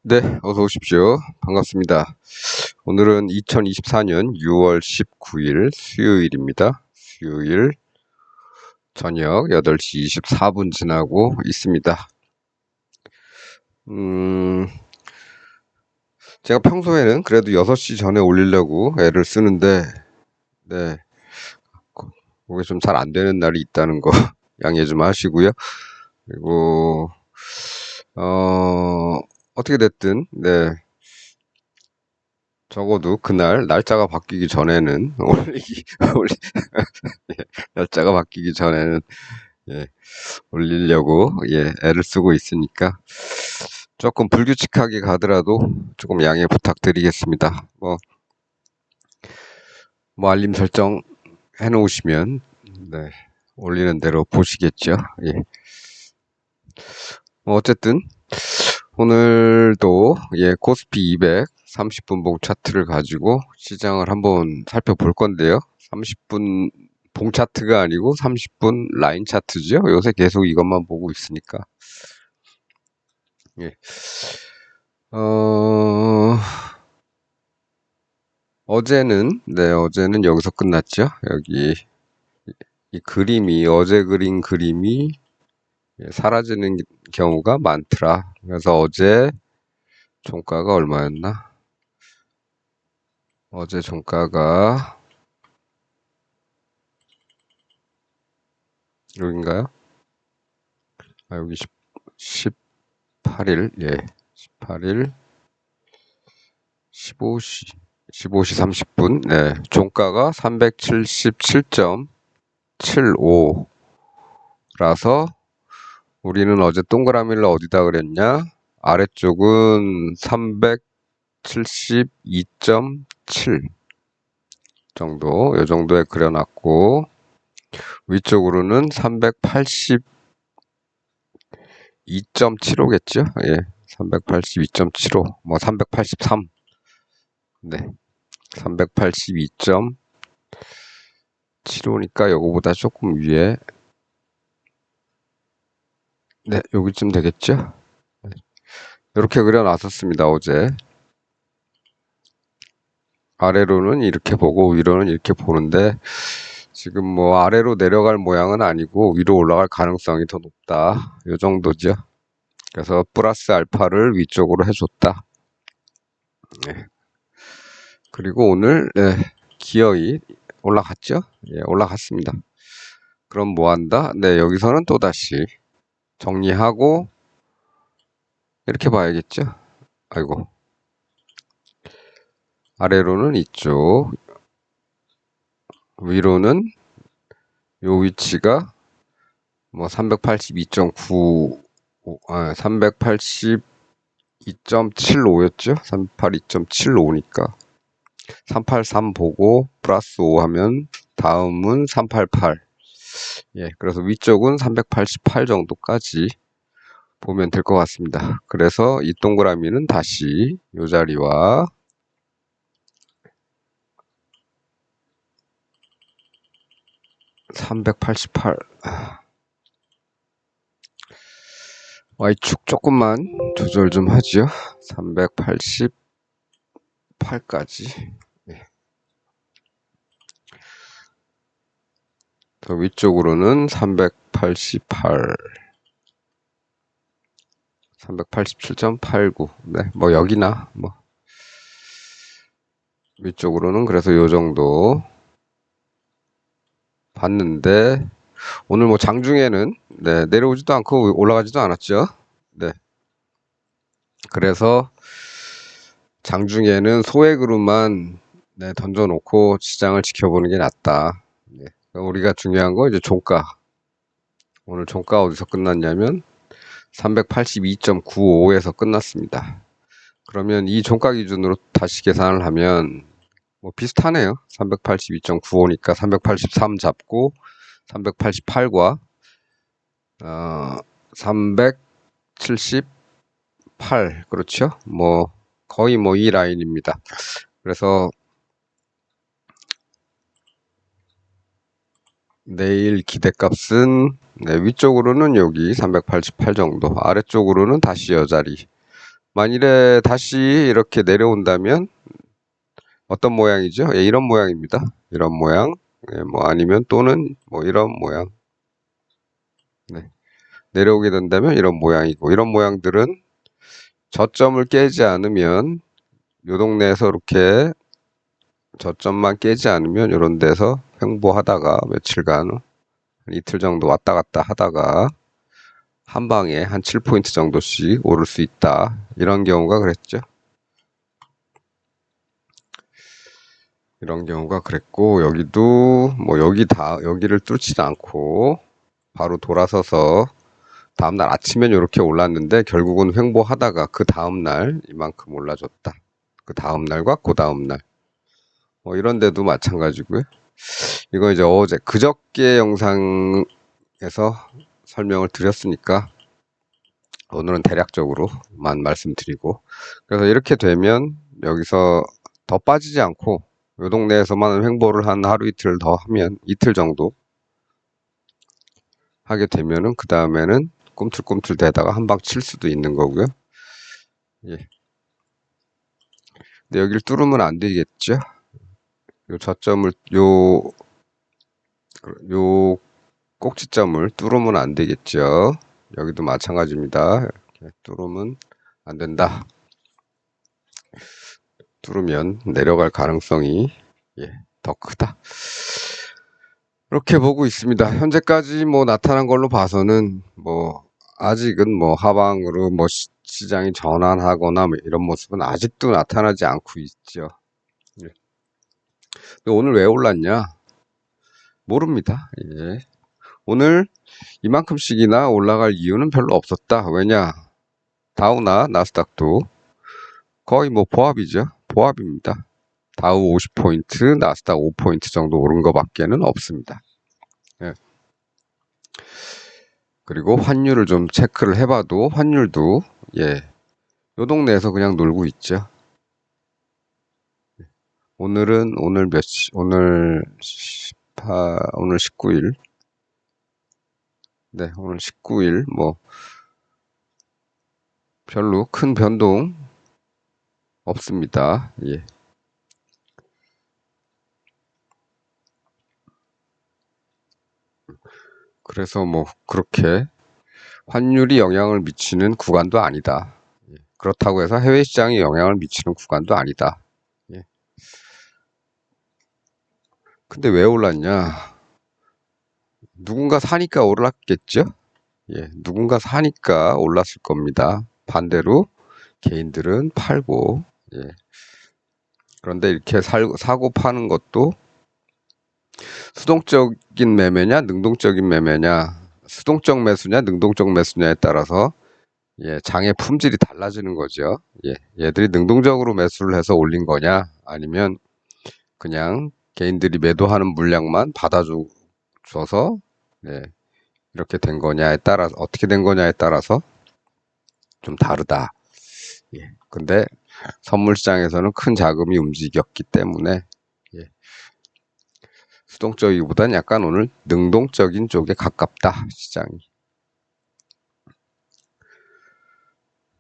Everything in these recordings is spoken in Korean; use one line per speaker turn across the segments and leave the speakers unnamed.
네, 어서 오십시오. 반갑습니다. 오늘은 2024년 6월 19일 수요일입니다. 수요일 저녁 8시 24분 지나고 있습니다. 제가 평소에는 그래도 6시 전에 올리려고 애를 쓰는데, 네, 그게 좀 잘 안 되는 날이 있다는 거 양해 좀 하시고요. 그리고, 어떻게 됐든, 네, 적어도 그날 날짜가 바뀌기 전에는 예, 날짜가 바뀌기 전에는 예, 올리려고 애를 쓰고 있으니까 조금 불규칙하게 가더라도 조금 양해 부탁드리겠습니다. 뭐 알림 설정 해놓으시면 네, 올리는 대로 보시겠죠. 예. 어쨌든 오늘도 코스피 200 30분 봉 차트를 가지고 시장을 한번 살펴볼 건데요. 30분 봉 차트가 아니고 30분 라인 차트죠. 요새 계속 이것만 보고 있으니까. 예. 어제는 여기서 끝났죠. 여기 이 그림이 어제 그린 그림이 사라지는 경우가 많더라. 그래서 어제 종가가 얼마였나? 어제 종가가 여긴가요? 아, 여기 18일, 18일, 15시 30분, 종가가 377.75라서 우리는 어제 동그라미를 어디다 그랬냐? 아래쪽은 372.7 정도, 요 정도에 그려놨고, 위쪽으로는 382.75겠죠? 382.75, 뭐 383, 네, 382.75니까 요거보다 조금 위에, 네, 여기쯤 되겠죠? 이렇게 그려놨었습니다, 어제. 아래로는 이렇게 보고 위로는 이렇게 보는데 지금 뭐 아래로 내려갈 모양은 아니고 위로 올라갈 가능성이 더 높다. 요 정도죠. 그래서 플러스 알파를 위쪽으로 해줬다. 네. 그리고 오늘 기어이 올라갔죠? 올라갔습니다. 그럼 뭐 한다? 네, 여기서는 또다시 정리하고 이렇게 봐야겠죠? 아이고. 아래로는 이쪽, 위로는 요 위치가 뭐 382.9, 382.75였죠? 382.75니까 383 보고 플러스 5 하면 다음은 388. 그래서 위쪽은 388 정도까지 보면 될 것 같습니다. 그래서 이 동그라미는 다시 이 자리와 388 Y축 조금만 조절 좀 하죠. 388까지. 더 위쪽으로는 388, 387.89. 네, 뭐 여기나 뭐 위쪽으로는 그래서 요 정도 봤는데 오늘 뭐 장중에는 내려오지도 않고 올라가지도 않았죠. 네. 그래서 장중에는 소액으로만 던져놓고 시장을 지켜보는 게 낫다. 우리가 중요한 건 이제 종가. 오늘 종가 어디서 끝났냐면 382.95에서 끝났습니다. 그러면 이 종가 기준으로 다시 계산을 하면 뭐 비슷하네요. 382.95니까 383 잡고 388과 378, 그렇죠? 뭐 거의 뭐 이 라인입니다. 그래서 내일 기대값은 위쪽으로는 여기 388 정도, 아래쪽으로는 다시 이 자리 만일에 다시 이렇게 내려온다면 어떤 모양이죠? 예, 이런 모양입니다. 이런 모양. 예, 뭐 아니면 또는 뭐 이런 모양. 네. 내려오게 된다면 이런 모양이고, 이런 모양들은 저점을 깨지 않으면 요 동네에서 이렇게 저점만 깨지 않으면 이런 데서 횡보하다가 며칠간 한 이틀 정도 왔다 갔다 하다가 한 방에 한 7포인트 정도씩 오를 수 있다. 이런 경우가 그랬죠. 이런 경우가 그랬고, 여기도 뭐 여기를 뚫지도 않고 바로 돌아서서 다음날 아침엔 이렇게 올랐는데 결국은 횡보하다가 그 다음날 이만큼 올라줬다. 그 다음날과 그 다음날 이런 데도 마찬가지고요. 이거 이제 그저께 영상에서 설명을 드렸으니까 오늘은 대략적으로만 말씀드리고, 그래서 이렇게 되면 여기서 더 빠지지 않고 이 동네에서만 횡보를 한 하루 이틀 더 하면 이틀 정도 하게 되면은 그 다음에는 꿈틀꿈틀 대다가 한 방 칠 수도 있는 거고요. 예. 근데 여기를 뚫으면 안 되겠죠. 요 저점을 요 꼭지점을 뚫으면 안 되겠죠. 여기도 마찬가지입니다. 이렇게 뚫으면 안 된다. 뚫으면 내려갈 가능성이 더 크다. 이렇게 보고 있습니다. 현재까지 뭐 나타난 걸로 봐서는 뭐 아직은 뭐 하방으로 뭐 시장이 전환하거나 뭐 이런 모습은 아직도 나타나지 않고 있죠. 예. 오늘 왜 올랐냐? 모릅니다. 예. 오늘 이만큼씩이나 올라갈 이유는 별로 없었다. 왜냐? 다우나 나스닥도 거의 뭐 보합이죠. 보합입니다. 다우 50포인트, 나스닥 5포인트 정도 오른 것밖에는 없습니다. 예. 그리고 환율을 좀 체크를 해봐도 환율도 요 동네에서 그냥 놀고 있죠. 오늘 몇 시? 오늘 19일. 네, 오늘 19일 뭐 별로 큰 변동 없습니다. 예. 그래서 뭐 그렇게 환율이 영향을 미치는 구간도 아니다. 그렇다고 해서 해외 시장이 영향을 미치는 구간도 아니다. 예. 근데 왜 올랐냐? 누군가 사니까 올랐겠죠? 예, 누군가 사니까 올랐을 겁니다. 반대로 개인들은 팔고, 예. 그런데 이렇게 사고 파는 것도 수동적인 매매냐, 능동적인 매매냐, 수동적 매수냐, 능동적 매수냐에 따라서 장의 품질이 달라지는 거죠. 얘들이 능동적으로 매수를 해서 올린 거냐, 아니면 그냥 개인들이 매도하는 물량만 받아줘서 이렇게 된 거냐에 따라서, 어떻게 된 거냐에 따라서 좀 다르다. 근데 선물 시장에서는 큰 자금이 움직였기 때문에 수동적이보다는 약간 오늘 능동적인 쪽에 가깝다, 시장이.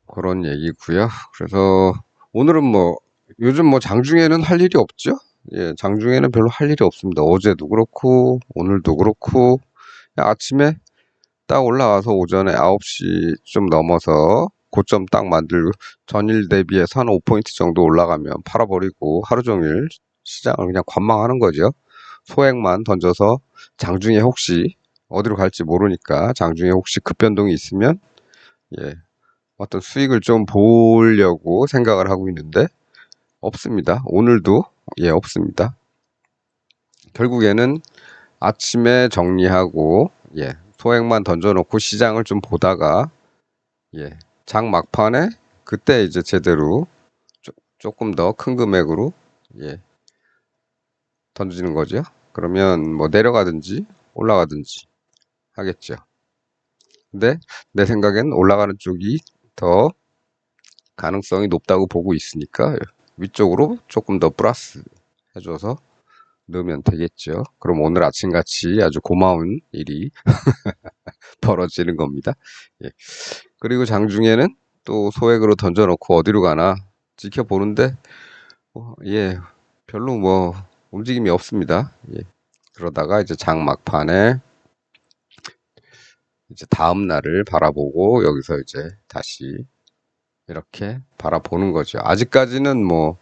그런 얘기고요. 그래서 오늘은 뭐 요즘 뭐 장중에는 할 일이 없죠. 장중에는 별로 할 일이 없습니다. 어제도 그렇고 오늘도 그렇고 아침에 딱 올라와서 오전에 9시 좀 넘어서 고점 딱 만들고 전일 대비해서 한 5포인트 정도 올라가면 팔아버리고 하루 종일 시장을 그냥 관망하는 거죠. 소액만 던져서 장중에 혹시 어디로 갈지 모르니까 장중에 혹시 급변동이 있으면 어떤 수익을 좀 보려고 생각을 하고 있는데 없습니다. 오늘도 없습니다. 결국에는 아침에 정리하고 소액만 던져놓고 시장을 좀 보다가 장 막판에 그때 이제 제대로 조금 더 큰 금액으로 던지는 거죠. 그러면 뭐 내려가든지 올라가든지 하겠죠. 근데 내 생각엔 올라가는 쪽이 더 가능성이 높다고 보고 있으니까 위쪽으로 조금 더 플러스 해줘서 넣으면 되겠죠. 그럼 오늘 아침같이 아주 고마운 일이 벌어지는 겁니다. 그리고 장중에는 또 소액으로 던져놓고 어디로 가나 지켜보는데 예, 별로 뭐 움직임이 없습니다. 예. 그러다가 이제 장 막판에 이제 다음 날을 바라보고 여기서 이제 다시 이렇게 바라보는 거죠. 아직까지는 뭐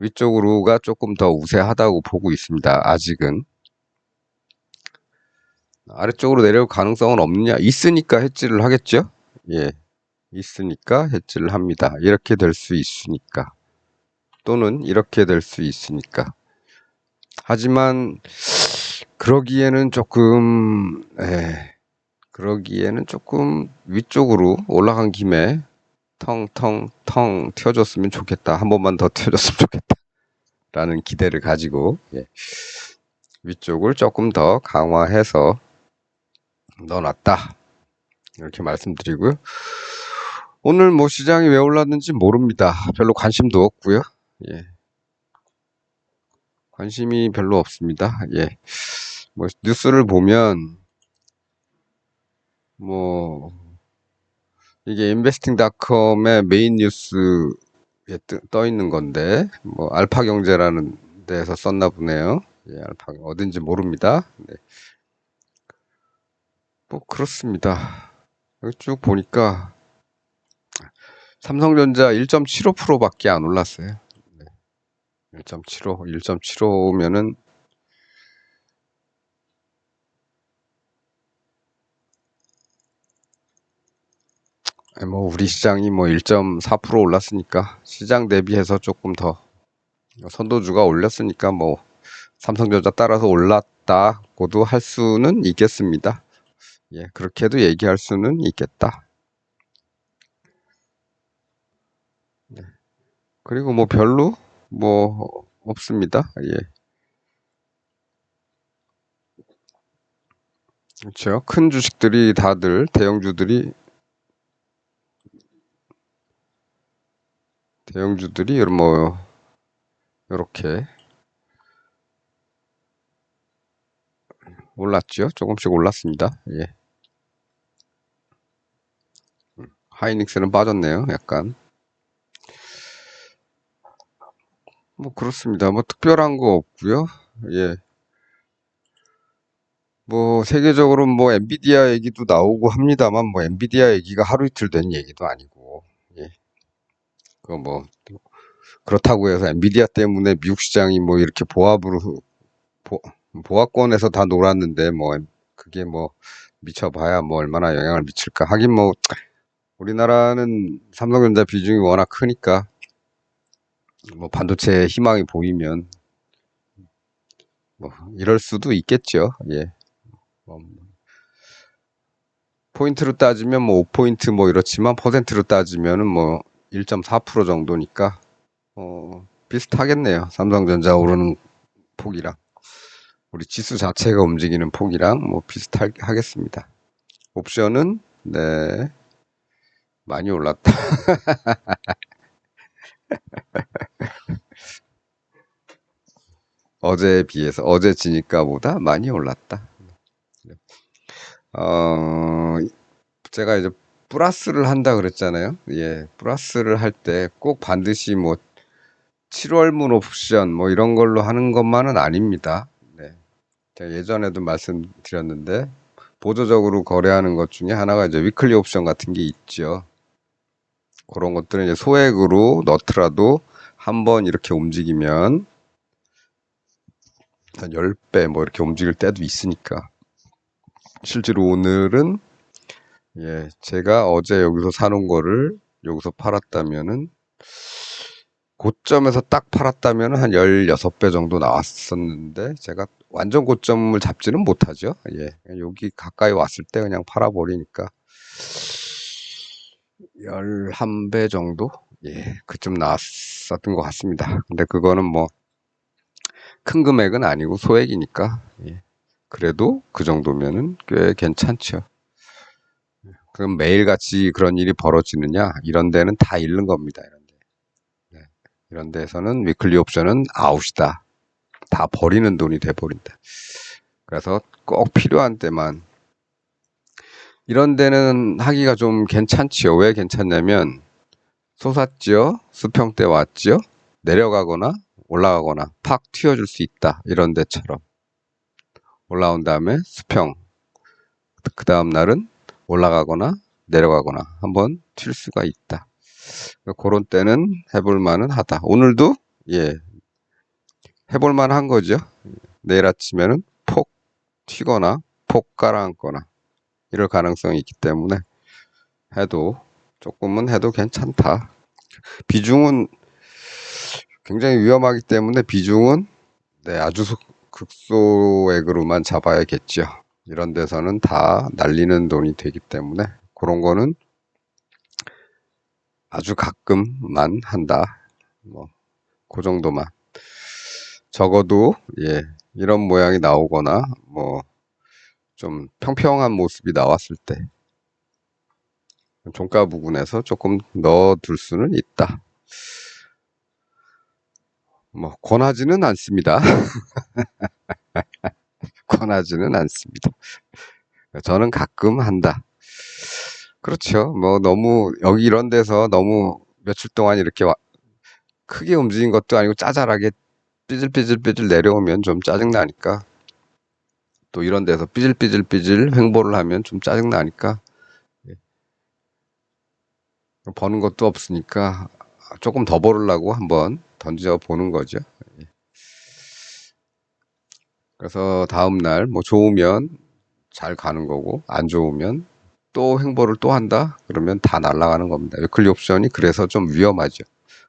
위쪽으로가 조금 더 우세하다고 보고 있습니다. 아직은. 아래쪽으로 내려올 가능성은 없느냐? 있으니까 해지를 하겠죠? 예. 있으니까 해지를 합니다. 이렇게 될 수 있으니까. 또는 이렇게 될 수 있으니까. 하지만 그러기에는 조금 위쪽으로 올라간 김에 텅텅텅 튀어줬으면 좋겠다. 한 번만 더 튀어줬으면 좋겠다. 라는 기대를 가지고 위쪽을 조금 더 강화해서 넣어놨다. 이렇게 말씀드리고요. 오늘 뭐 시장이 왜 올랐는지 모릅니다. 별로 관심도 없고요. 예. 관심이 별로 없습니다. 예. 뭐 뉴스를 보면 뭐 이게 인베스팅닷컴의 메인 뉴스에 떠 있는 건데 뭐 알파경제라는 데에서 썼나 보네요. 예, 알파 어딘지 모릅니다. 네. 뭐 그렇습니다. 여기 쭉 보니까 삼성전자 1.75%밖에 안 올랐어요. 1.75면은 뭐 우리 시장이 뭐 1.4% 올랐으니까 시장 대비해서 조금 더 선도주가 올렸으니까 뭐 삼성전자 따라서 올랐다고도 할 수는 있겠습니다. 예, 그렇게도 얘기할 수는 있겠다. 네. 그리고 뭐 별로 뭐 없습니다. 예. 그렇죠. 큰 주식들이 다들 대형주들이 뭐 이렇게 올랐죠. 조금씩 올랐습니다. 예. 하이닉스는 빠졌네요. 약간. 뭐 그렇습니다. 뭐 특별한 거 없고요. 예. 뭐 세계적으로 뭐 엔비디아 얘기도 나오고 합니다만 뭐 엔비디아 얘기가 하루 이틀 된 얘기도 아니고. 예. 그 뭐 그렇다고 해서 엔비디아 때문에 미국 시장이 뭐 이렇게 보, 보합권에서 다 놀았는데 뭐 그게 뭐 미쳐봐야 뭐 얼마나 영향을 미칠까 하긴 뭐 우리나라는 삼성전자 비중이 워낙 크니까 뭐 반도체 희망이 보이면 뭐 이럴 수도 있겠죠. 예. 뭐 포인트로 따지면 뭐 5포인트 뭐 이렇지만 퍼센트로 따지면은 뭐 1.4% 정도니까 비슷하겠네요. 삼성전자 오르는 폭이랑 우리 지수 자체가 움직이는 폭이랑 뭐 비슷하겠습니다. 옵션은 네 많이 올랐다. 어제에 비해서 어제 지니까보다 많이 올랐다. 제가 이제 플러스를 한다 그랬잖아요. 예, 플러스를 할 때 꼭 반드시 뭐 7월문 옵션 뭐 이런 걸로 하는 것만은 아닙니다. 네. 제가 예전에도 말씀드렸는데 보조적으로 거래하는 것 중에 하나가 이제 위클리 옵션 같은 게 있죠. 그런 것들은 이제 소액으로 넣더라도 한번 이렇게 움직이면 한 10배 뭐 이렇게 움직일 때도 있으니까. 실제로 오늘은 예, 제가 어제 여기서 사놓은 거를 여기서 팔았다면은 고점에서 딱 팔았다면은 한 16배 정도 나왔었는데 제가 완전 고점을 잡지는 못하죠. 예. 여기 가까이 왔을 때 그냥 팔아버리니까 11배 정도? 예, 그쯤 나왔었던 것 같습니다. 근데 그거는 뭐 큰 금액은 아니고 소액이니까 예. 그래도 그 정도면은 꽤 괜찮죠. 그럼 매일같이 그런 일이 벌어지느냐? 이런 데는 다 잃는 겁니다. 이런 데. 네. 이런 데서는 위클리 옵션은 아웃이다. 다 버리는 돈이 돼버린다. 그래서 꼭 필요한 때만 이런 데는 하기가 좀 괜찮지요. 왜 괜찮냐면 솟았지요. 수평대 왔지요. 내려가거나 올라가거나 팍 튀어줄 수 있다. 이런 데처럼 올라온 다음에 수평, 그 다음 날은 올라가거나 내려가거나 한번 튈 수가 있다. 그런 때는 해볼 만은 하다. 오늘도 예 해볼 만한 거죠. 내일 아침에는 폭 튀거나 폭 가라앉거나 이럴 가능성이 있기 때문에 해도 조금은 해도 괜찮다. 비중은 굉장히 위험하기 때문에 비중은 네, 아주 극소액으로만 잡아야겠죠. 이런 데서는 다 날리는 돈이 되기 때문에 그런 거는 아주 가끔만 한다. 뭐, 그 정도만. 적어도, 예, 이런 모양이 나오거나, 뭐, 좀 평평한 모습이 나왔을 때, 종가 부근에서 조금 넣어둘 수는 있다. 뭐, 권하지는 않습니다. 권하지는 않습니다. 저는 가끔 한다. 그렇죠. 뭐, 너무, 여기 이런 데서 너무 며칠 동안 이렇게 크게 움직인 것도 아니고 짜잘하게 삐질삐질삐질 내려오면 좀 짜증나니까 또 이런 데서 삐질삐질삐질 횡보를 하면 좀 짜증나니까 버는 것도 없으니까 조금 더 벌으려고 한번 던져 보는 거죠. 그래서 다음날 뭐 좋으면 잘 가는 거고 안 좋으면 또 횡보를 또 한다? 그러면 다 날아가는 겁니다. 위클리 옵션이 그래서 좀 위험하죠.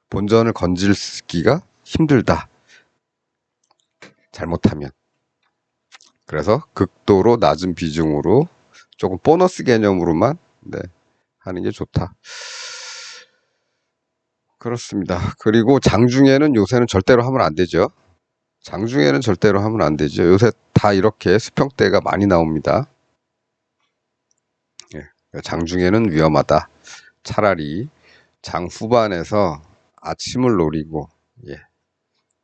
본전을 건질기가 힘들다. 잘못하면. 그래서 극도로 낮은 비중으로 조금 보너스 개념으로만 네, 하는 게 좋다. 그렇습니다. 그리고 장중에는 요새는 절대로 하면 안 되죠. 장중에는 절대로 하면 안 되죠. 요새 다 이렇게 수평대가 많이 나옵니다. 예, 장중에는 위험하다. 차라리 장 후반에서 아침을 노리고, 예.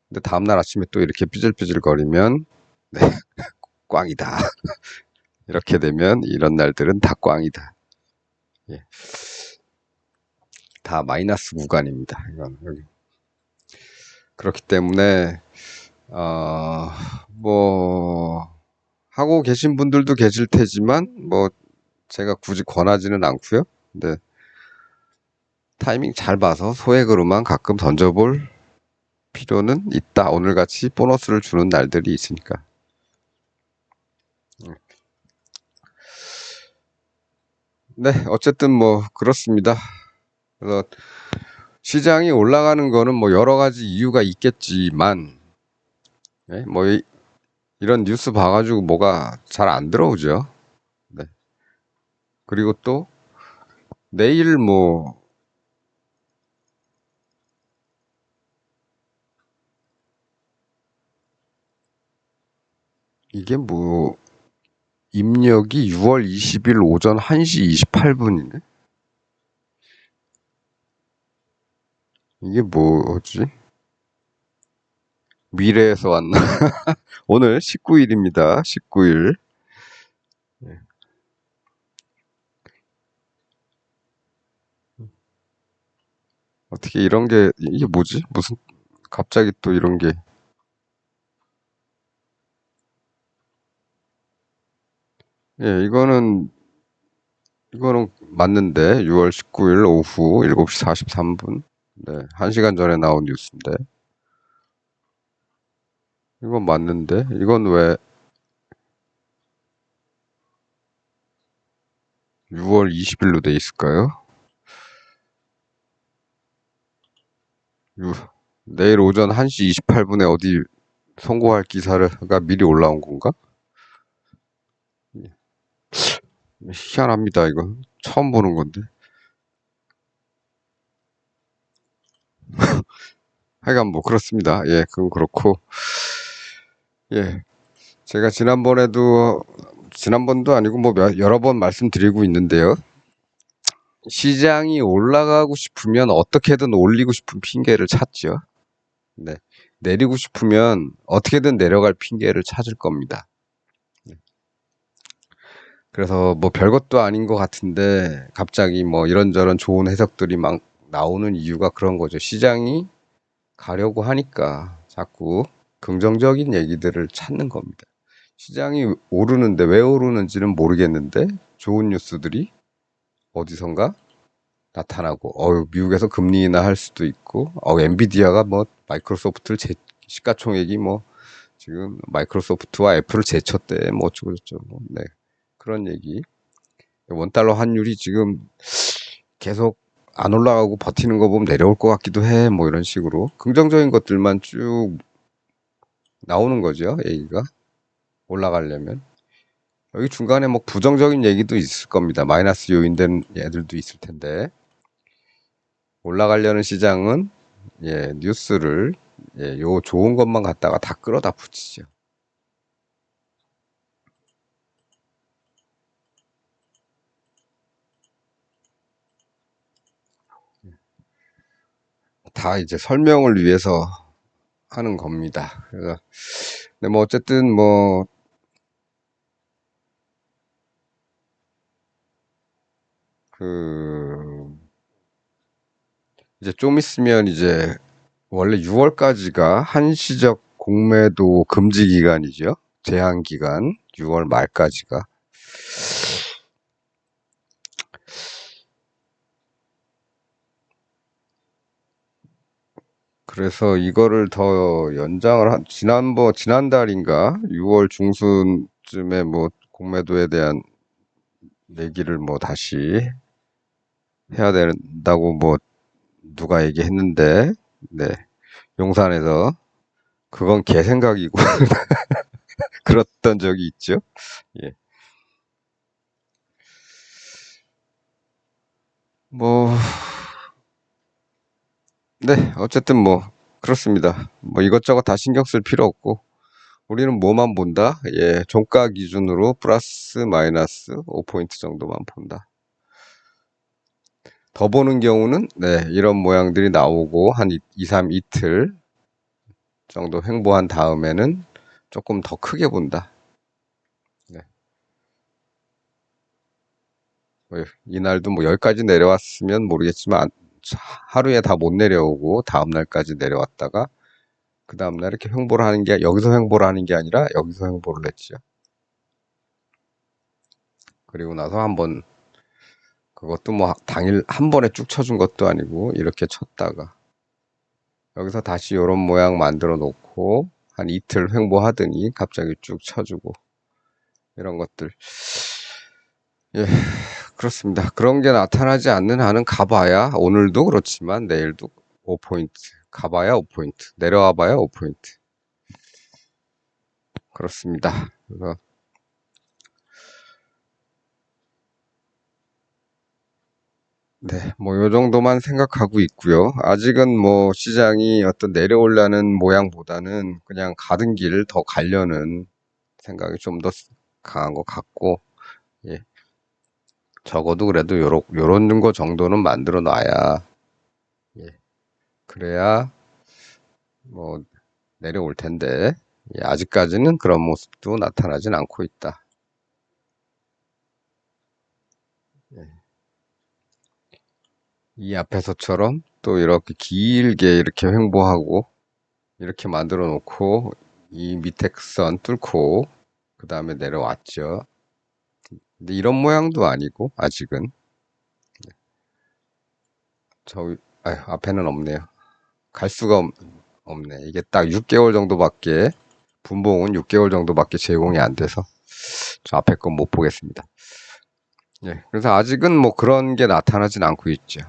근데 다음날 아침에 또 이렇게 삐질삐질거리면, 네, 꽝이다. 이렇게 되면 이런 날들은 다 꽝이다. 예, 다 마이너스 구간입니다. 이건 여기. 그렇기 때문에 뭐 하고 계신 분들도 계실 테지만 뭐 제가 굳이 권하지는 않고요. 근데 타이밍 잘 봐서 소액으로만 가끔 던져볼 필요는 있다. 오늘같이 보너스를 주는 날들이 있으니까. 네, 어쨌든 뭐 그렇습니다. 그래서 시장이 올라가는 거는 뭐 여러 가지 이유가 있겠지만, 뭐 이런 뉴스 봐가지고 뭐가 잘 안 들어오죠. 네. 그리고 또 내일 뭐 이게 뭐 입력이 6월 20일 오전 1시 28분이네. 이게 뭐지? 미래에서 왔나? 오늘 19일입니다. 19일. 어떻게 이런 게, 이게 뭐지? 무슨, 갑자기 또 이런 게. 예, 이거는 맞는데, 6월 19일 오후 7시 43분. 네, 1시간 전에 나온 뉴스인데. 이건 맞는데, 이건 왜 6월 20일로 돼 있을까요? 내일 오전 1시 28분에 어디 선고할 기사가 미리 올라온 건가? 희한합니다, 이거. 처음 보는 건데. 하여간 뭐, 그렇습니다. 예, 그건 그렇고. 예, 제가 지난번도 아니고 뭐, 여러 번 말씀드리고 있는데요. 시장이 올라가고 싶으면 어떻게든 올리고 싶은 핑계를 찾죠. 네. 내리고 싶으면 어떻게든 내려갈 핑계를 찾을 겁니다. 그래서 뭐 별것도 아닌 것 같은데 갑자기 뭐 이런저런 좋은 해석들이 막 나오는 이유가 그런 거죠. 시장이 가려고 하니까 자꾸 긍정적인 얘기들을 찾는 겁니다. 시장이 오르는데 왜 오르는지는 모르겠는데 좋은 뉴스들이 어디선가 나타나고, 미국에서 금리 인하할 수도 있고, 엔비디아가 뭐 마이크로소프트를 시가총액이 뭐 지금 마이크로소프트와 애플을 제쳤대, 뭐 어쩌고저쩌고, 네. 그런 얘기. 원달러 환율이 지금 계속 안 올라가고 버티는 거 보면 내려올 것 같기도 해, 뭐 이런 식으로. 긍정적인 것들만 쭉 나오는 거죠, 얘기가. 올라가려면. 여기 중간에 뭐 부정적인 얘기도 있을 겁니다. 마이너스 요인된 애들도 있을 텐데. 올라가려는 시장은 뉴스를 요 좋은 것만 갖다가 다 끌어다 붙이죠. 다 이제 설명을 위해서 하는 겁니다. 그래서 근데 뭐 어쨌든 뭐 그 이제 좀 있으면 이제 원래 6월까지가 한시적 공매도 금지 기간이죠. 제한 기간 6월 말까지가. 그래서 이거를 더 연장을 지난달인가 6월 중순쯤에 뭐 공매도에 대한 얘기를 뭐 다시 해야 된다고 뭐 누가 얘기했는데, 네. 용산에서 그건 개 생각이고 그랬던 적이 있죠. 예. 뭐, 네. 어쨌든 뭐 그렇습니다. 뭐 이것저것 다 신경 쓸 필요 없고 우리는 뭐만 본다? 종가 기준으로 플러스 마이너스 5포인트 정도만 본다. 더 보는 경우는 이런 모양들이 나오고 한 2, 3 이틀 정도 횡보한 다음에는 조금 더 크게 본다. 네. 뭐 이날도 뭐 여기까지 내려왔으면 모르겠지만 하루에 다 못 내려오고 다음 날까지 내려왔다가 그 다음 날 이렇게 횡보를 하는 게 여기서 횡보를 하는 게 아니라 여기서 횡보를 했죠. 그리고 나서 한번 그것도 뭐 당일 한 번에 쭉 쳐준 것도 아니고 이렇게 쳤다가 여기서 다시 이런 모양 만들어 놓고 한 이틀 횡보하더니 갑자기 쭉 쳐주고 이런 것들. 예, 그렇습니다. 그런 게 나타나지 않는 한은 가봐야 오늘도 그렇지만 내일도 5포인트, 가봐야 5포인트, 내려와봐야 5포인트. 그렇습니다. 그래서 네, 뭐 요 정도만 생각하고 있고요. 아직은 뭐 시장이 어떤 내려오려는 모양보다는 그냥 가던 길 더 가려는 생각이 좀 더 강한 것 같고, 예, 적어도 그래도 요런 거 정도는 만들어 놔야, 예, 그래야 뭐 내려올 텐데, 아직까지는 그런 모습도 나타나진 않고 있다. 이 앞에서처럼 또 이렇게 길게 이렇게 횡보하고 이렇게 만들어 놓고 이 밑에 선 뚫고 그 다음에 내려왔죠. 근데 이런 모양도 아니고 아직은 앞에는 없네요. 갈 수가 없네. 이게 딱 6개월 정도밖에 분봉은 6개월 정도밖에 제공이 안 돼서 저 앞에 건 못 보겠습니다. 예, 그래서 아직은 뭐 그런 게 나타나진 않고 있죠.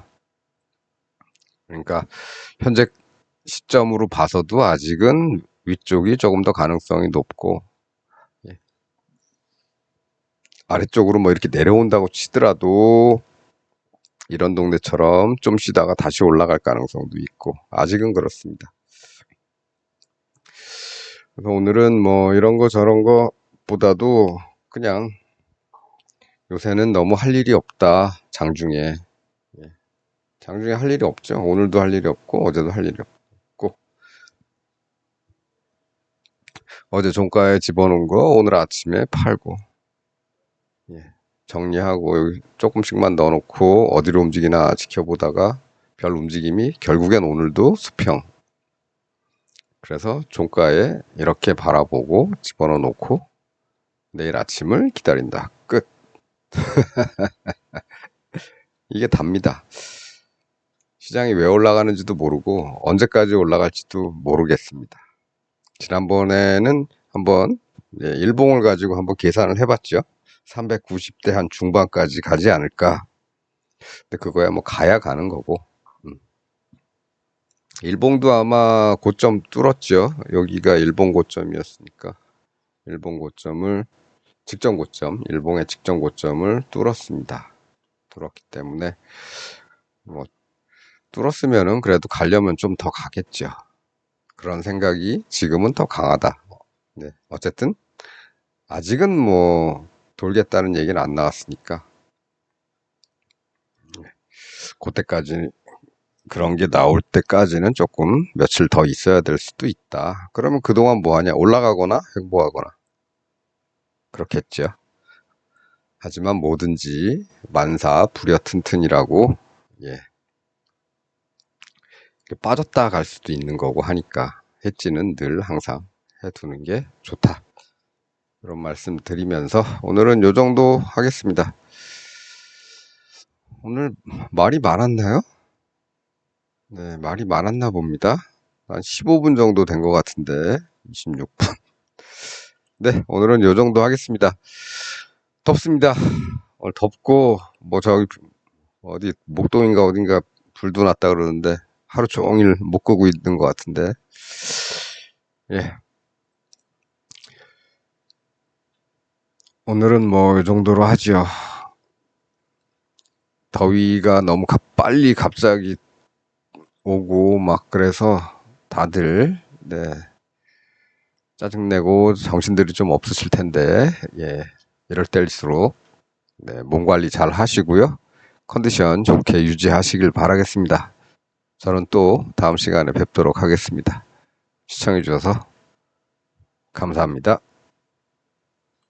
그러니까 현재 시점으로 봐서도 아직은 위쪽이 조금 더 가능성이 높고, 예, 아래쪽으로 뭐 이렇게 내려온다고 치더라도 이런 동네처럼 좀 쉬다가 다시 올라갈 가능성도 있고 아직은 그렇습니다. 그래서 오늘은 뭐 이런 거 저런 거 보다도 그냥 요새는 너무 할 일이 없다. 장중에. 예. 장중에 할 일이 없죠. 오늘도 할 일이 없고 어제도 할 일이 없고 어제 종가에 집어넣은 거 오늘 아침에 팔고, 예, 정리하고 여기 조금씩만 넣어놓고 어디로 움직이나 지켜보다가 별 움직임이 결국엔 오늘도 수평. 그래서 종가에 이렇게 바라보고 집어넣어 놓고 내일 아침을 기다린다. 끝. 이게 답니다. 시장이 왜 올라가는지도 모르고 언제까지 올라갈지도 모르겠습니다. 지난번에는 한번 일봉을 가지고 한번 계산을 해봤죠. 390대 한 중반까지 가지 않을까. 근데 그거야 뭐 가야 가는 거고. 일봉도 아마 고점 뚫었죠. 여기가 일봉 고점이었으니까. 일봉 고점을 직전 고점, 일봉의 직전 고점을 뚫었습니다. 뚫었기 때문에 뭐 뚫었으면은 그래도 가려면 좀 더 가겠죠. 그런 생각이 지금은 더 강하다. 네, 어쨌든 아직은 뭐 돌겠다는 얘기는 안 나왔으니까 그때까지 그런 게 나올 때까지는 조금 며칠 더 있어야 될 수도 있다. 그러면 그동안 뭐 하냐? 올라가거나 횡보하거나 그렇겠죠. 하지만 뭐든지 만사 불여튼튼이라고 예. 빠졌다 갈 수도 있는 거고 하니까 해지는 늘 항상 해두는 게 좋다. 그런 말씀 드리면서 오늘은 요 정도 하겠습니다. 오늘 말이 많았나요? 네, 말이 많았나 봅니다. 한 15분 정도 된 것 같은데 26분. 네, 오늘은 요 정도 하겠습니다. 덥습니다. 오늘 덥고 뭐 저기 어디 목동인가 어딘가 불도 났다 그러는데 하루 종일 못 끄고 있는 것 같은데 예. 오늘은 뭐 이 정도로 하죠. 더위가 너무 빨리 갑자기 오고 막 그래서 다들 네, 짜증내고 정신들이 좀 없으실 텐데 예, 이럴 때일수록 네, 몸 관리 잘 하시고요. 컨디션 좋게 유지하시길 바라겠습니다. 저는 또 다음 시간에 뵙도록 하겠습니다. 시청해 주셔서 감사합니다.